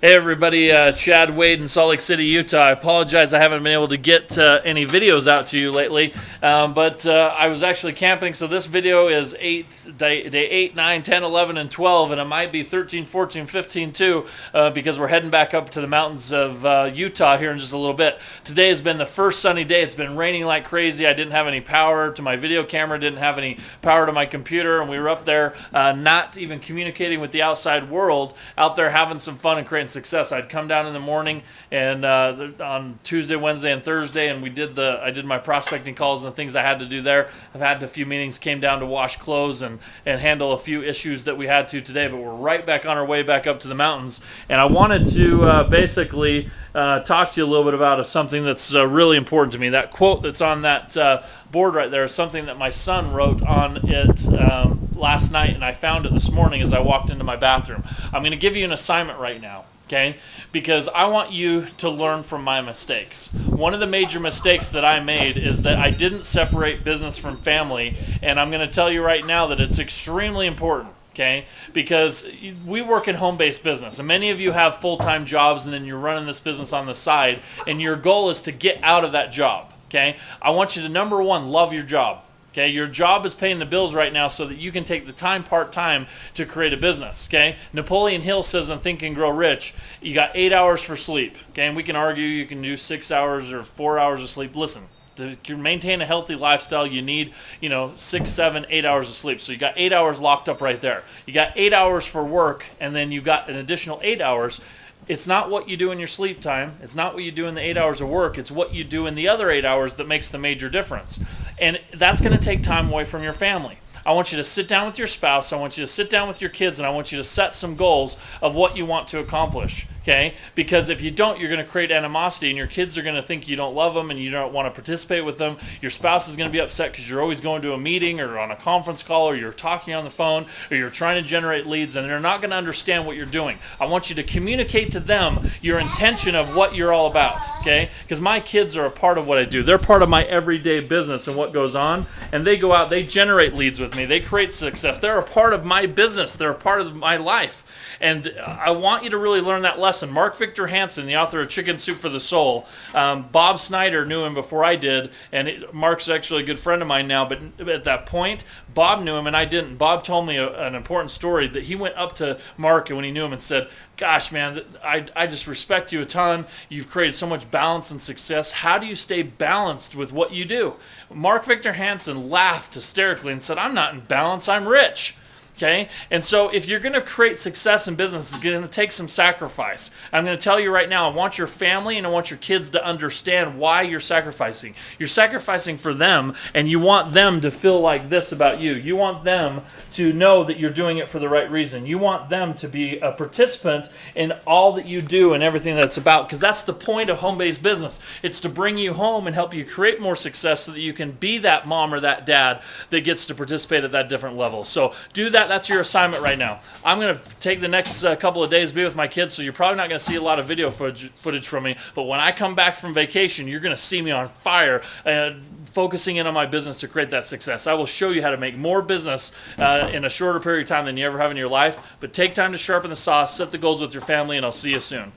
Hey everybody, Chad Wade in Salt Lake City, Utah. I apologize I haven't been able to get any videos out to you lately, but I was actually camping, so this video is day 8, 9, 10, 11, and 12, and it might be 13, 14, 15 too, because we're heading back up to the mountains of Utah here in just a little bit. Today has been the first sunny day. It's been raining like crazy. I didn't have any power to my video camera, didn't have any power to my computer, and we were up there not even communicating with the outside world, out there having some fun and creating success. I'd come down in the morning and on Tuesday, Wednesday, and Thursday, and I did my prospecting calls and the things I had to do there. I've had a few meetings, came down to wash clothes and handle a few issues that we had to today, but we're right back on our way back up to the mountains. And I wanted to basically talk to you a little bit about something that's really important to me. That quote that's on that board right there is something that my son wrote on it last night, and I found it this morning as I walked into my bathroom. I'm going to give you an assignment right now. Okay, because I want you to learn from my mistakes. One of the major mistakes that I made is that I didn't separate business from family, and I'm going to tell you right now that it's extremely important. Okay, because we work in home-based business, and many of you have full-time jobs, and then you're running this business on the side, and your goal is to get out of that job. Okay, I want you to, number one, love your job. Okay, your job is paying the bills right now so that you can take the time part-time to create a business. Okay, Napoleon Hill says in Think and Grow Rich, you got 8 hours for sleep. Okay, and we can argue you can do 6 hours or 4 hours of sleep. Listen, to maintain a healthy lifestyle, you need 6, 7, 8 hours of sleep. So you got 8 hours locked up right there. You got 8 hours for work, and then you got an additional 8 hours. It's not what you do in your sleep time. It's not what you do in the 8 hours of work. It's what you do in the other 8 hours that makes the major difference. And that's going to take time away from your family. I want you to sit down with your spouse. I want you to sit down with your kids, and I want you to set some goals of what you want to accomplish. Okay? Because if you don't, you're going to create animosity, and your kids are going to think you don't love them and you don't want to participate with them. Your spouse is going to be upset because you're always going to a meeting or on a conference call, or you're talking on the phone, or you're trying to generate leads, and they're not going to understand what you're doing. I want you to communicate to them your intention of what you're all about. Okay? Because my kids are a part of what I do. They're part of my everyday business and what goes on, and they go out, they generate leads with me. They create success. They're a part of my business. They're a part of my life. And I want you to really learn that lesson. Mark Victor Hansen, the author of Chicken Soup for the Soul, Bob Snyder knew him before I did, and Mark's actually a good friend of mine now, but at that point, Bob knew him and I didn't. Bob told me an important story that he went up to Mark when he knew him and said, "Gosh, man, I just respect you a ton. You've created so much balance and success. How do you stay balanced with what you do?" Mark Victor Hansen laughed hysterically and said, "I'm not in balance, I'm rich." Okay? And so if you're going to create success in business, it's going to take some sacrifice. I'm going to tell you right now, I want your family and I want your kids to understand why you're sacrificing. You're sacrificing for them, and you want them to feel like this about you. You want them to know that you're doing it for the right reason. You want them to be a participant in all that you do and everything that's about, because that's the point of home-based business. It's to bring you home and help you create more success so that you can be that mom or that dad that gets to participate at that different level. So do that. That's your assignment right now. I'm going to take the next couple of days to be with my kids, so you're probably not going to see a lot of video footage from me, but when I come back from vacation, you're going to see me on fire focusing in on my business to create that success. I will show you how to make more business in a shorter period of time than you ever have in your life, but take time to sharpen the saw, set the goals with your family, and I'll see you soon.